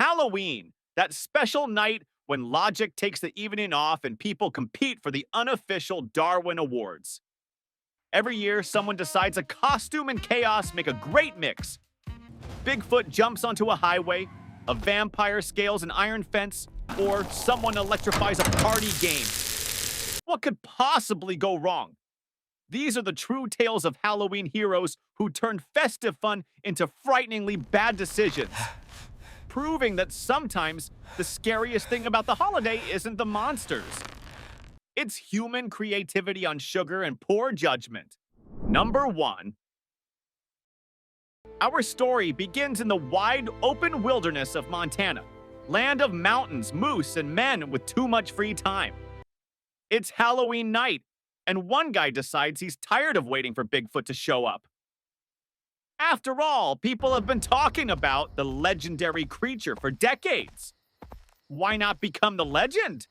Halloween, that special night when logic takes the evening off and people compete for the unofficial Darwin Awards. Every year, someone decides a costume and chaos make a great mix. Bigfoot jumps onto a highway, a vampire scales an iron fence, or someone electrifies a party game. What could possibly go wrong? These are the true tales of Halloween heroes who turned festive fun into frighteningly bad decisions, proving that sometimes the scariest thing about the holiday isn't the monsters. It's human creativity on sugar and poor judgment. Number 1. Our story begins in the wide open wilderness of Montana, land of mountains, moose, and men with too much free time. It's Halloween night, and one guy decides he's tired of waiting for Bigfoot to show up. After all, people have been talking about the legendary creature for decades. Why not become the legend?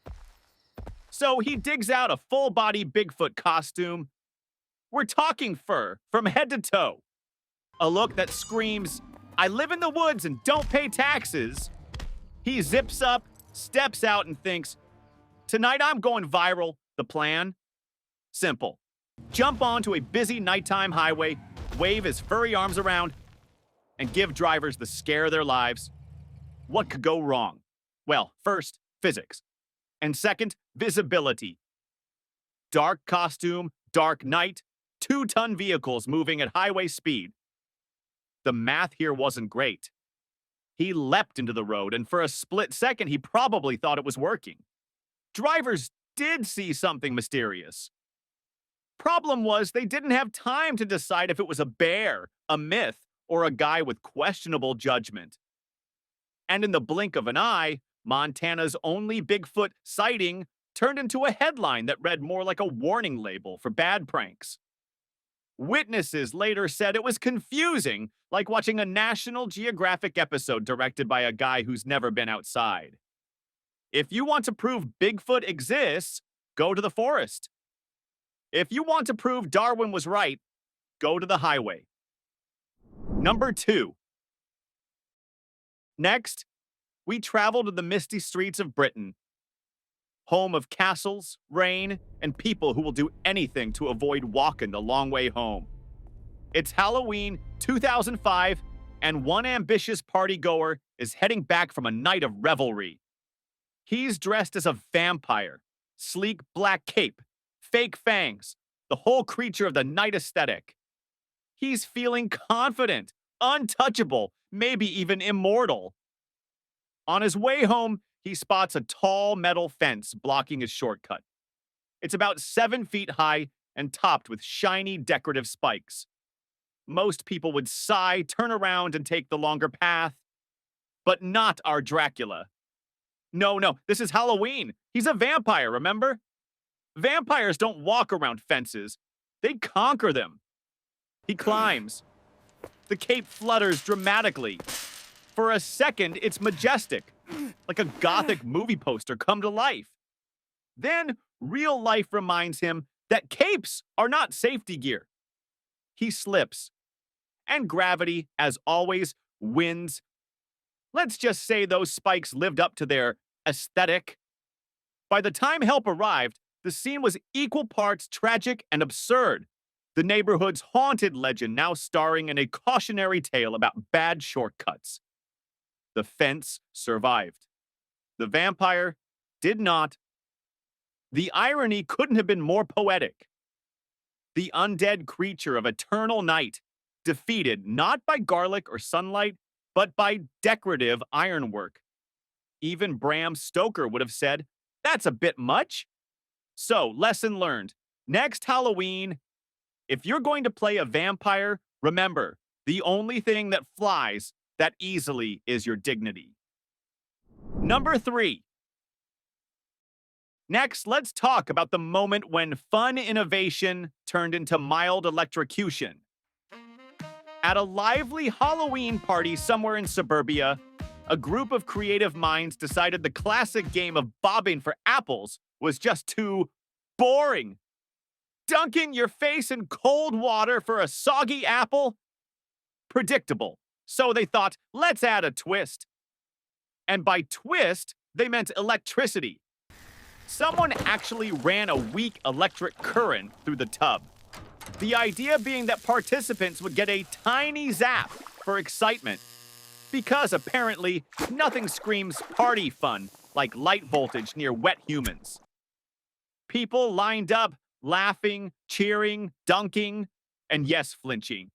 So he digs out a full-body Bigfoot costume. We're talking fur from head to toe. A look that screams, "I live in the woods and don't pay taxes." He zips up, steps out, and thinks, "Tonight I'm going viral." The plan? Simple. Jump onto a busy nighttime highway, wave his furry arms around, and give drivers the scare of their lives. What could go wrong? Well, first, physics. And second, visibility. Dark costume, dark night, 2-ton vehicles moving at highway speed. The math here wasn't great. He leapt into the road, and for a split second, he probably thought it was working. Drivers did see something mysterious. Problem was, they didn't have time to decide if it was a bear, a myth, or a guy with questionable judgment. And in the blink of an eye, Montana's only Bigfoot sighting turned into a headline that read more like a warning label for bad pranks. Witnesses later said it was confusing, like watching a National Geographic episode directed by a guy who's never been outside. If you want to prove Bigfoot exists, go to the forest. If you want to prove Darwin was right, go to the highway. Number 2. Next, we travel to the misty streets of Britain, home of castles, rain, and people who will do anything to avoid walking the long way home. It's Halloween 2005, and one ambitious party goer is heading back from a night of revelry. He's dressed as a vampire, sleek black cape, fake fangs, the whole creature of the night aesthetic. He's feeling confident, untouchable, maybe even immortal. On his way home, he spots a tall metal fence blocking his shortcut. It's about 7 feet high and topped with shiny decorative spikes. Most people would sigh, turn around, and take the longer path. But not our Dracula. No, this is Halloween. He's a vampire, remember? Vampires don't walk around fences. They conquer them. He climbs. The cape flutters dramatically. For a second, it's majestic, like a gothic movie poster come to life. Then, real life reminds him that capes are not safety gear. He slips. And gravity, as always, wins. Let's just say those spikes lived up to their aesthetic. By the time help arrived, the scene was equal parts tragic and absurd. The neighborhood's haunted legend now starring in a cautionary tale about bad shortcuts. The fence survived. The vampire did not. The irony couldn't have been more poetic. The undead creature of eternal night, defeated not by garlic or sunlight, but by decorative ironwork. Even Bram Stoker would have said, "That's a bit much." So, lesson learned. Next Halloween, if you're going to play a vampire, remember, the only thing that flies that easily is your dignity. Number 3. Next, let's talk about the moment when fun innovation turned into mild electrocution. At a lively Halloween party somewhere in suburbia, a group of creative minds decided the classic game of bobbing for apples was just too boring. Dunking your face in cold water for a soggy apple? Predictable. So they thought, let's add a twist. And by twist, they meant electricity. Someone actually ran a weak electric current through the tub. The idea being that participants would get a tiny zap for excitement, because apparently nothing screams party fun like light voltage near wet humans. People lined up, laughing, cheering, dunking, and yes, flinching.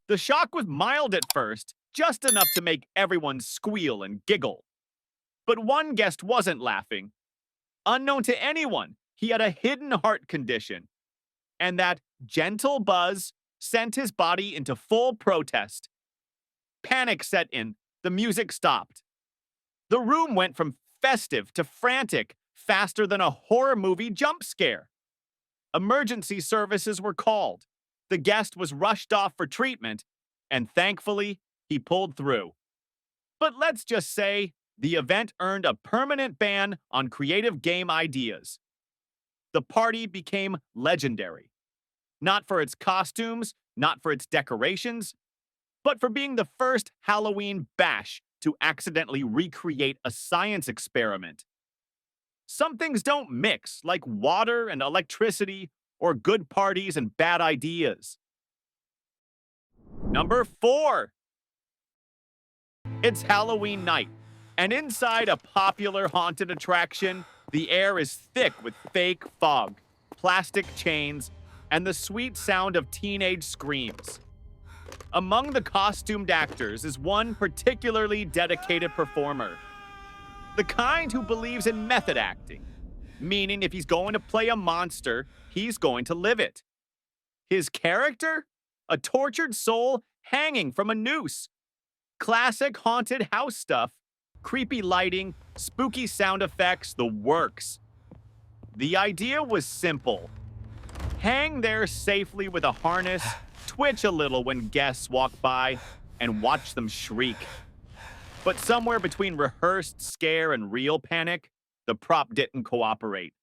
The shock was mild at first, just enough to make everyone squeal and giggle. But one guest wasn't laughing. Unknown to anyone, he had a hidden heart condition, and that gentle buzz sent his body into full protest. Panic set in, the music stopped. The room went from festive to frantic faster than a horror movie jump scare. Emergency services were called. The guest was rushed off for treatment, and thankfully, he pulled through. But let's just say the event earned a permanent ban on creative game ideas. The party became legendary. Not for its costumes, not for its decorations, but for being the first Halloween bash to accidentally recreate a science experiment. Some things don't mix, like water and electricity, or good parties and bad ideas. Number 4. It's Halloween night, and inside a popular haunted attraction, the air is thick with fake fog, plastic chains, and the sweet sound of teenage screams. Among the costumed actors is one particularly dedicated performer. The kind who believes in method acting, meaning if he's going to play a monster, he's going to live it. His character? A tortured soul hanging from a noose. Classic haunted house stuff, creepy lighting, spooky sound effects, the works. The idea was simple. Hang there safely with a harness, twitch a little when guests walk by, and watch them shriek. But somewhere between rehearsed scare and real panic, the prop didn't cooperate.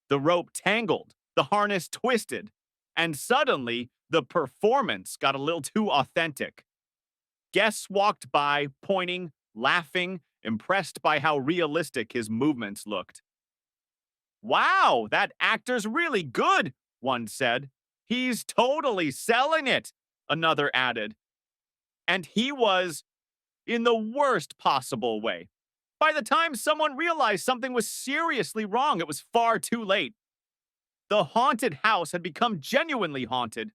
The rope tangled, the harness twisted, and suddenly the performance got a little too authentic. Guests walked by, pointing, laughing, impressed by how realistic his movements looked. "Wow, that actor's really good," one said. "He's totally selling it," another added. And he was, in the worst possible way. By the time someone realized something was seriously wrong, it was far too late. The haunted house had become genuinely haunted.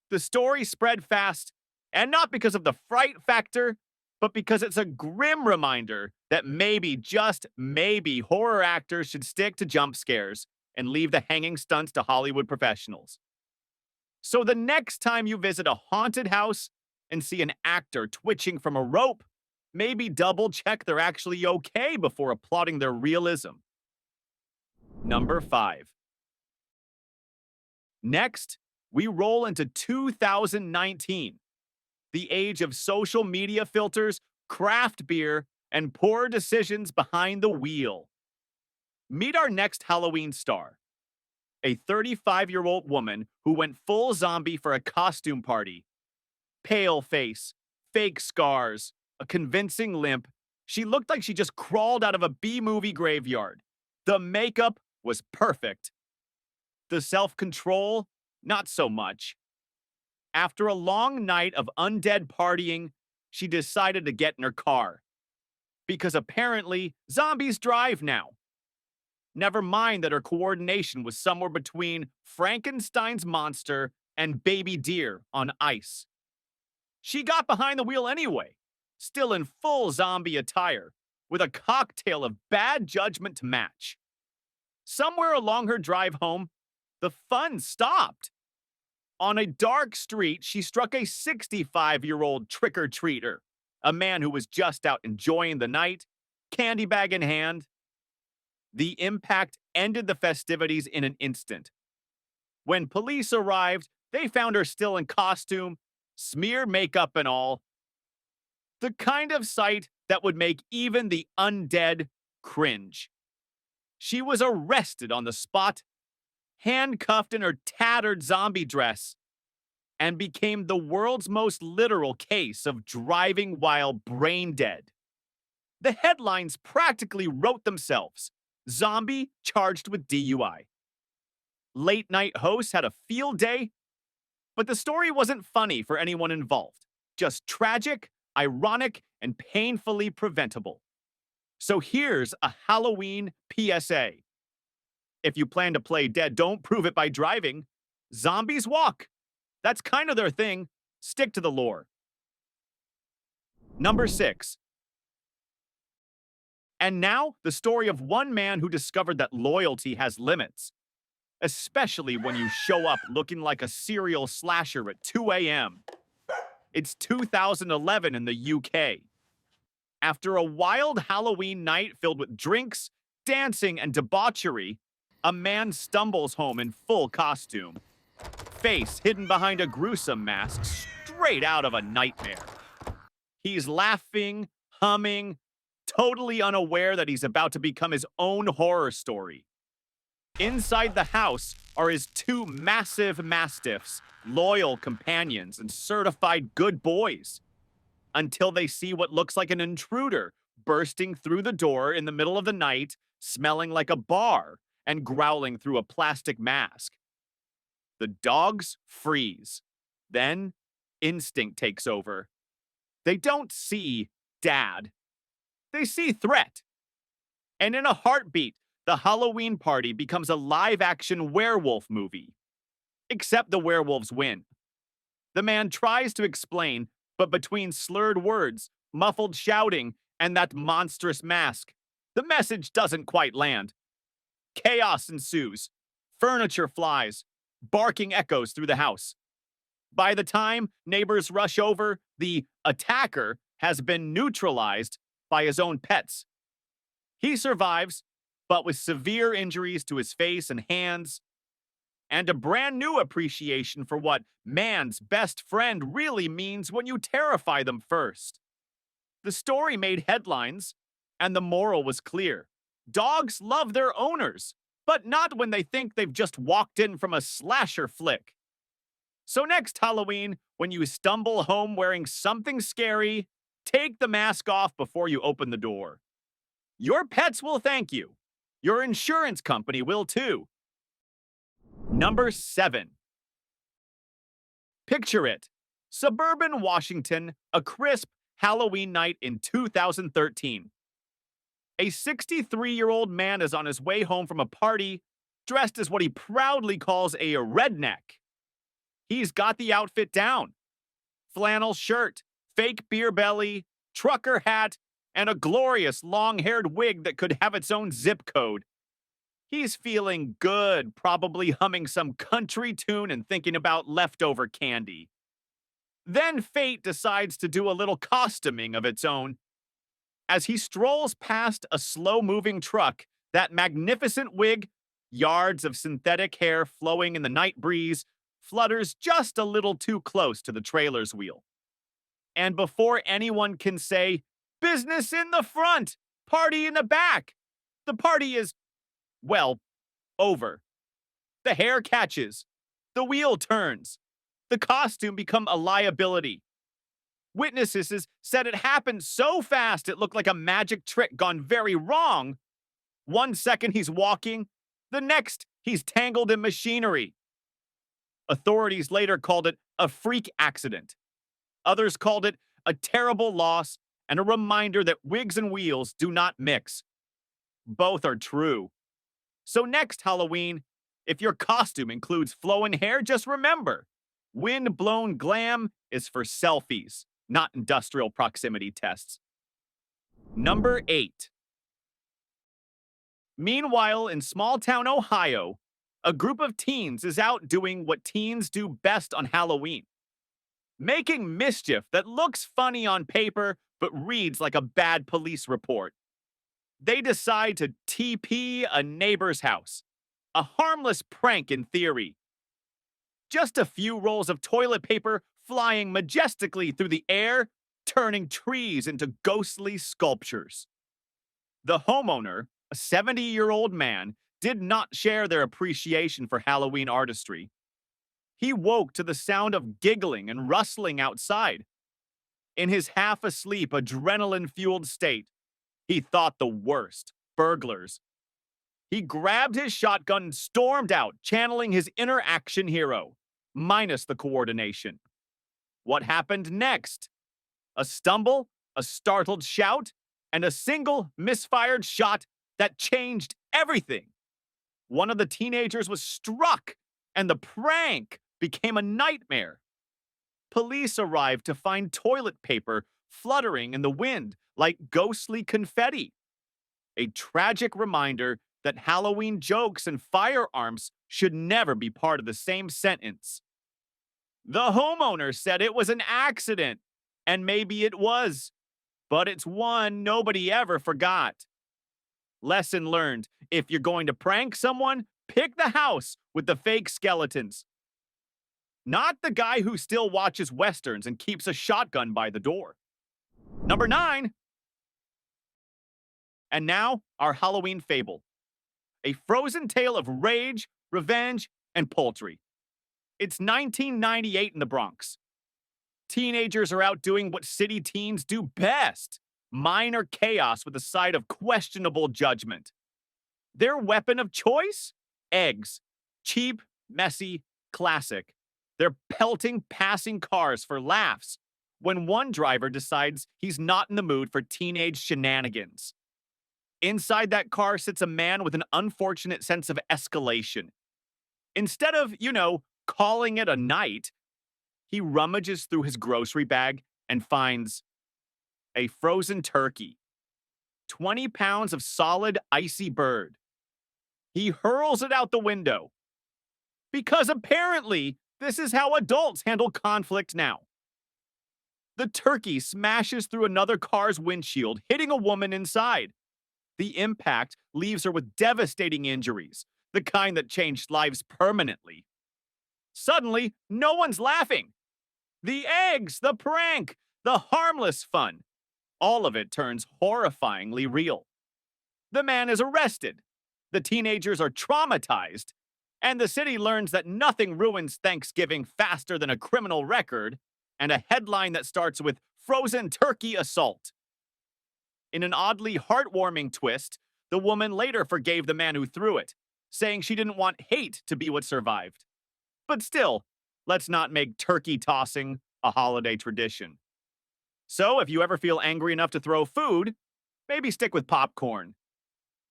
The story spread fast, and not because of the fright factor, but because it's a grim reminder that maybe, just maybe, horror actors should stick to jump scares and leave the hanging stunts to Hollywood professionals. So the next time you visit a haunted house and see an actor twitching from a rope, maybe double check they're actually okay before applauding their realism. Number 5. Next, we roll into 2019, the age of social media filters, craft beer, and poor decisions behind the wheel. Meet our next Halloween star, a 35-year-old woman who went full zombie for a costume party. Pale face, fake scars, a convincing limp. She looked like she just crawled out of a B-movie graveyard. The makeup was perfect. The self-control, not so much. After a long night of undead partying, she decided to get in her car. Because apparently, zombies drive now. Never mind that her coordination was somewhere between Frankenstein's monster and baby deer on ice. She got behind the wheel anyway, still in full zombie attire, with a cocktail of bad judgment to match. Somewhere along her drive home, the fun stopped. On a dark street, she struck a 65-year-old trick-or-treater, a man who was just out enjoying the night, candy bag in hand. The impact ended the festivities in an instant. When police arrived, they found her still in costume, smear makeup and all. The kind of sight that would make even the undead cringe. She was arrested on the spot, handcuffed in her tattered zombie dress, and became the world's most literal case of driving while brain dead. The headlines practically wrote themselves. Zombie charged with DUI. Late night hosts had a field day, but the story wasn't funny for anyone involved. Just tragic, ironic, and painfully preventable. So here's a Halloween PSA. If you plan to play dead, don't prove it by driving. Zombies walk. That's kind of their thing. Stick to the lore. Number 6. And now, the story of one man who discovered that loyalty has limits, especially when you show up looking like a serial slasher at 2 a.m. It's 2011 in the UK. After a wild Halloween night filled with drinks, dancing, and debauchery, a man stumbles home in full costume, face hidden behind a gruesome mask straight out of a nightmare. He's laughing, humming, totally unaware that he's about to become his own horror story. Inside the house are his 2 massive mastiffs, loyal companions, and certified good boys, until they see what looks like an intruder bursting through the door in the middle of the night, smelling like a bar and growling through a plastic mask. The dogs freeze. Then, instinct takes over. They don't see Dad. They see threat. And in a heartbeat, the Halloween party becomes a live-action werewolf movie. Except the werewolves win. The man tries to explain, but between slurred words, muffled shouting, and that monstrous mask, the message doesn't quite land. Chaos ensues. Furniture flies. Barking echoes through the house. By the time neighbors rush over, the attacker has been neutralized by his own pets. He survives, but with severe injuries to his face and hands, and a brand new appreciation for what man's best friend really means when you terrify them first. The story made headlines, and the moral was clear. Dogs love their owners, but not when they think they've just walked in from a slasher flick. So next Halloween, when you stumble home wearing something scary, take the mask off before you open the door. Your pets will thank you. Your insurance company will too. Number 7. Picture it. Suburban Washington, a crisp Halloween night in 2013. A 63-year-old man is on his way home from a party, dressed as what he proudly calls a redneck. He's got the outfit down. Flannel shirt, fake beer belly, trucker hat, and a glorious long-haired wig that could have its own zip code. He's feeling good, probably humming some country tune and thinking about leftover candy. Then fate decides to do a little costuming of its own. As he strolls past a slow-moving truck, that magnificent wig, yards of synthetic hair flowing in the night breeze, flutters just a little too close to the trailer's wheel. And before anyone can say, "Business in the front, party in the back," the party is, well, over. The hair catches. The wheel turns. The costume becomes a liability. Witnesses said it happened so fast it looked like a magic trick gone very wrong. 1 second he's walking, the next he's tangled in machinery. Authorities later called it a freak accident. Others called it a terrible loss and a reminder that wigs and wheels do not mix. Both are true. So next Halloween, if your costume includes flowing hair, just remember, wind-blown glam is for selfies, not industrial proximity tests. Number 8. Meanwhile, in small-town Ohio, a group of teens is out doing what teens do best on Halloween. Making mischief that looks funny on paper but reads like a bad police report. They decide to TP a neighbor's house. A harmless prank in theory. Just a few rolls of toilet paper flying majestically through the air, turning trees into ghostly sculptures. The homeowner, a 70-year-old man, did not share their appreciation for Halloween artistry. He woke to the sound of giggling and rustling outside. In his half-asleep, adrenaline-fueled state, He thought the worst. Burglars. He grabbed his shotgun and stormed out, channeling his inner action hero, minus the coordination. What happened next? A stumble, a startled shout, and a single misfired shot that changed everything. One of the teenagers was struck, and the prank became a nightmare. Police arrived to find toilet paper fluttering in the wind like ghostly confetti. A tragic reminder that Halloween jokes and firearms should never be part of the same sentence. The homeowner said it was an accident, and maybe it was, but it's one nobody ever forgot. Lesson learned: if you're going to prank someone, pick the house with the fake skeletons. Not the guy who still watches westerns and keeps a shotgun by the door. Number 9. And now, our Halloween fable. A frozen tale of rage, revenge, and poultry. It's 1998 in the Bronx. Teenagers are out doing what city teens do best: minor chaos with a side of questionable judgment. Their weapon of choice? Eggs. Cheap, messy, classic. They're pelting passing cars for laughs when one driver decides he's not in the mood for teenage shenanigans. Inside that car sits a man with an unfortunate sense of escalation. Instead of, calling it a night, he rummages through his grocery bag and finds a frozen turkey, 20 pounds of solid, icy bird. He hurls it out the window. Because apparently, this is how adults handle conflict now. The turkey smashes through another car's windshield, hitting a woman inside. The impact leaves her with devastating injuries, the kind that changed lives permanently. Suddenly, no one's laughing. The eggs, the prank, the harmless fun. All of it turns horrifyingly real. The man is arrested. The teenagers are traumatized. And the city learns that nothing ruins Thanksgiving faster than a criminal record and a headline that starts with "Frozen Turkey Assault." In an oddly heartwarming twist, the woman later forgave the man who threw it, saying she didn't want hate to be what survived. But still, let's not make turkey tossing a holiday tradition. So if you ever feel angry enough to throw food, maybe stick with popcorn.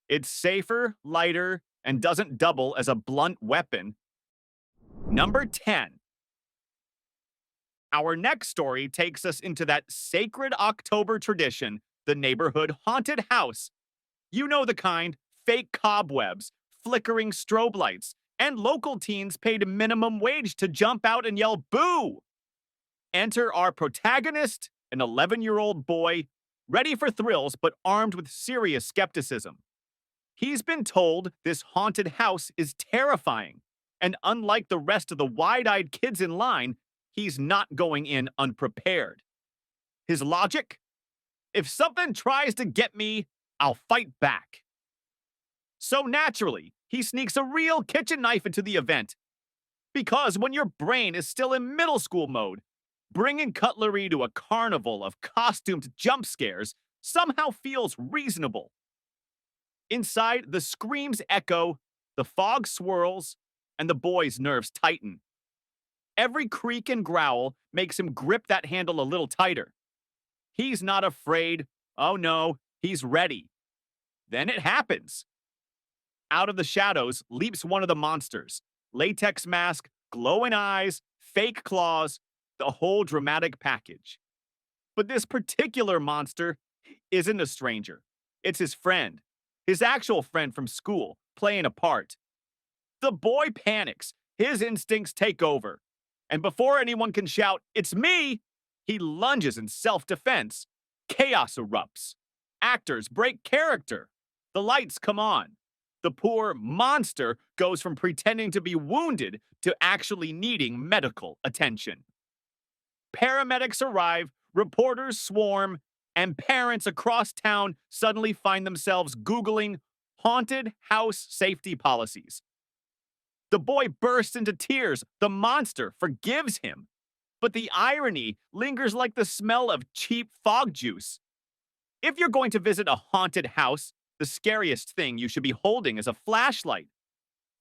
It's safer, lighter, and doesn't double as a blunt weapon. Number 10. Our next story takes us into that sacred October tradition, the neighborhood haunted house. You know the kind: fake cobwebs, flickering strobe lights, and local teens paid minimum wage to jump out and yell "boo!" Enter our protagonist, an 11-year-old boy, ready for thrills but armed with serious skepticism. He's been told this haunted house is terrifying, and unlike the rest of the wide-eyed kids in line, he's not going in unprepared. His logic? If something tries to get me, I'll fight back. So naturally, he sneaks a real kitchen knife into the event. Because when your brain is still in middle school mode, bringing cutlery to a carnival of costumed jump scares somehow feels reasonable. Inside, the screams echo, the fog swirls, and the boy's nerves tighten. Every creak and growl makes him grip that handle a little tighter. He's not afraid. Oh no, he's ready. Then it happens. Out of the shadows leaps one of the monsters. Latex mask, glowing eyes, fake claws, the whole dramatic package. But this particular monster isn't a stranger. It's his friend. His actual friend from school, playing a part. The boy panics. His instincts take over. And before anyone can shout, "It's me!" he lunges in self-defense. Chaos erupts. Actors break character. The lights come on. The poor monster goes from pretending to be wounded to actually needing medical attention. Paramedics arrive, reporters swarm, and parents across town suddenly find themselves Googling haunted house safety policies. The boy bursts into tears. The monster forgives him. But the irony lingers like the smell of cheap fog juice. If you're going to visit a haunted house, the scariest thing you should be holding is a flashlight.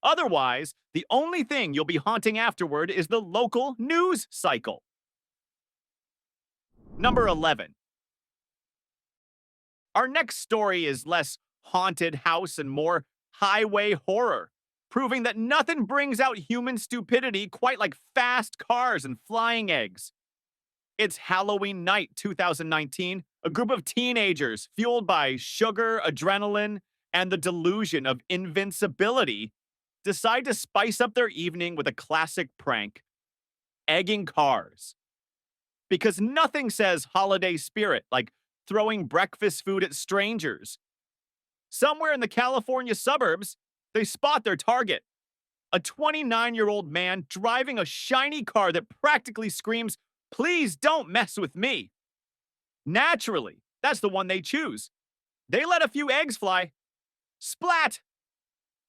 Otherwise, the only thing you'll be haunting afterward is the local news cycle. Number 11. Our next story is less haunted house and more highway horror, proving that nothing brings out human stupidity quite like fast cars and flying eggs. It's Halloween night 2019. A group of teenagers, fueled by sugar, adrenaline, and the delusion of invincibility, decide to spice up their evening with a classic prank: egging cars. Because nothing says holiday spirit like throwing breakfast food at strangers. Somewhere in the California suburbs, they spot their target: a 29-year-old man driving a shiny car that practically screams, "Please don't mess with me." Naturally, that's the one they choose. They let a few eggs fly. Splat!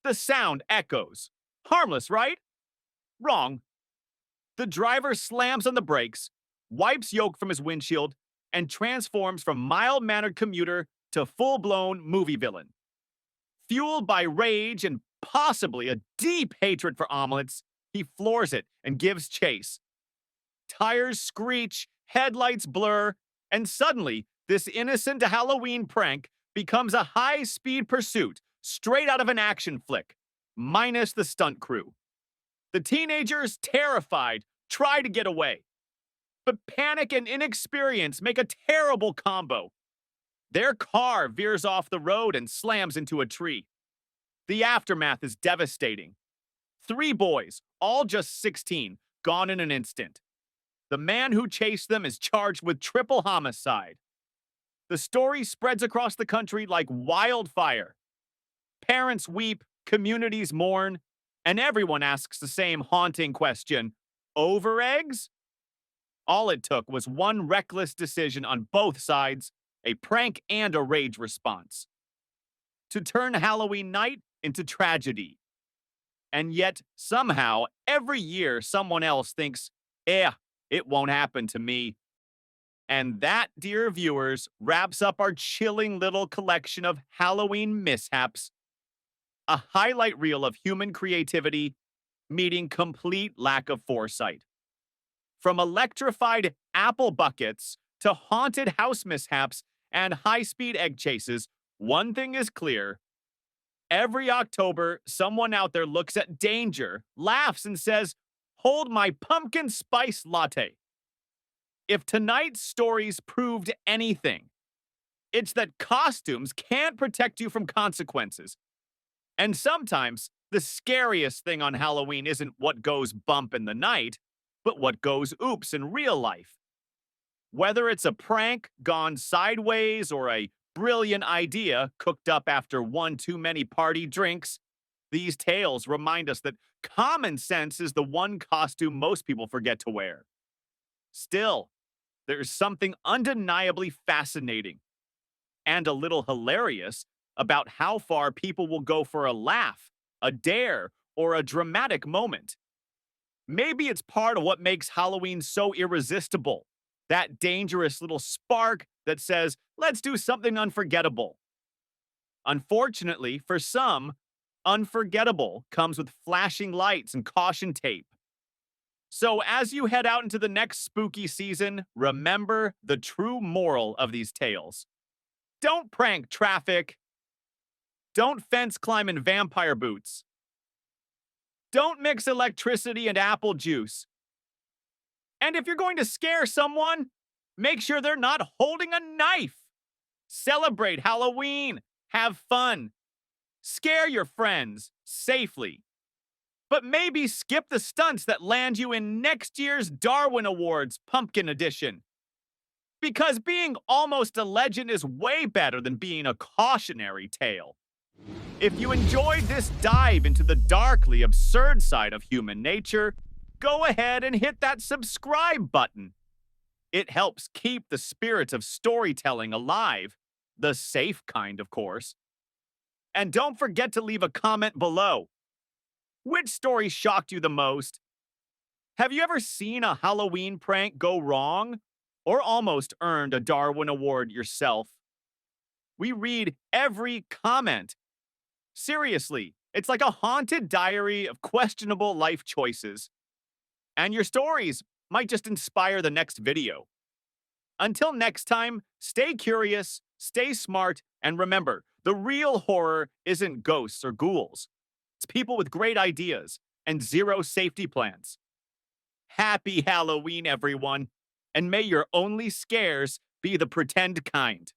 The sound echoes. Harmless, right? Wrong. The driver slams on the brakes, wipes yolk from his windshield, and transforms from mild-mannered commuter to full-blown movie villain. Fueled by rage and possibly a deep hatred for omelets, he floors it and gives chase. Tires screech, headlights blur, and suddenly, this innocent Halloween prank becomes a high-speed pursuit straight out of an action flick, minus the stunt crew. The teenagers, terrified, try to get away. But panic and inexperience make a terrible combo. Their car veers off the road and slams into a tree. The aftermath is devastating. 3 boys, all just 16, gone in an instant. The man who chased them is charged with triple homicide. The story spreads across the country like wildfire. Parents weep, communities mourn, and everyone asks the same haunting question: over eggs? All it took was one reckless decision on both sides, a prank and a rage response, to turn Halloween night into tragedy. And yet, somehow, every year someone else thinks, it won't happen to me. And that, dear viewers, wraps up our chilling little collection of Halloween mishaps. A highlight reel of human creativity meeting complete lack of foresight. From electrified apple buckets to haunted house mishaps and high-speed egg chases, one thing is clear. Every October, someone out there looks at danger, laughs, and says, "Hold my pumpkin spice latte." If tonight's stories proved anything, it's that costumes can't protect you from consequences. And sometimes, the scariest thing on Halloween isn't what goes bump in the night, but what goes oops in real life. Whether it's a prank gone sideways or a brilliant idea cooked up after one too many party drinks, these tales remind us that common sense is the one costume most people forget to wear. Still, there's something undeniably fascinating and a little hilarious about how far people will go for a laugh, a dare, or a dramatic moment. Maybe it's part of what makes Halloween so irresistible. That dangerous little spark that says, let's do something unforgettable. Unfortunately, for some, unforgettable comes with flashing lights and caution tape. So as you head out into the next spooky season, remember the true moral of these tales. Don't prank traffic. Don't fence climb in vampire boots. Don't mix electricity and apple juice. And if you're going to scare someone, make sure they're not holding a knife. Celebrate Halloween. Have fun. Scare your friends safely. But maybe skip the stunts that land you in next year's Darwin Awards Pumpkin Edition. Because being almost a legend is way better than being a cautionary tale. If you enjoyed this dive into the darkly absurd side of human nature, go ahead and hit that subscribe button. It helps keep the spirit of storytelling alive, the safe kind, of course. And don't forget to leave a comment below. Which story shocked you the most? Have you ever seen a Halloween prank go wrong? Or almost earned a Darwin Award yourself? We read every comment. Seriously, it's like a haunted diary of questionable life choices. And your stories might just inspire the next video. Until next time, stay curious, stay smart, and remember the real horror isn't ghosts or ghouls. It's people with great ideas and zero safety plans. Happy Halloween, everyone, and may your only scares be the pretend kind.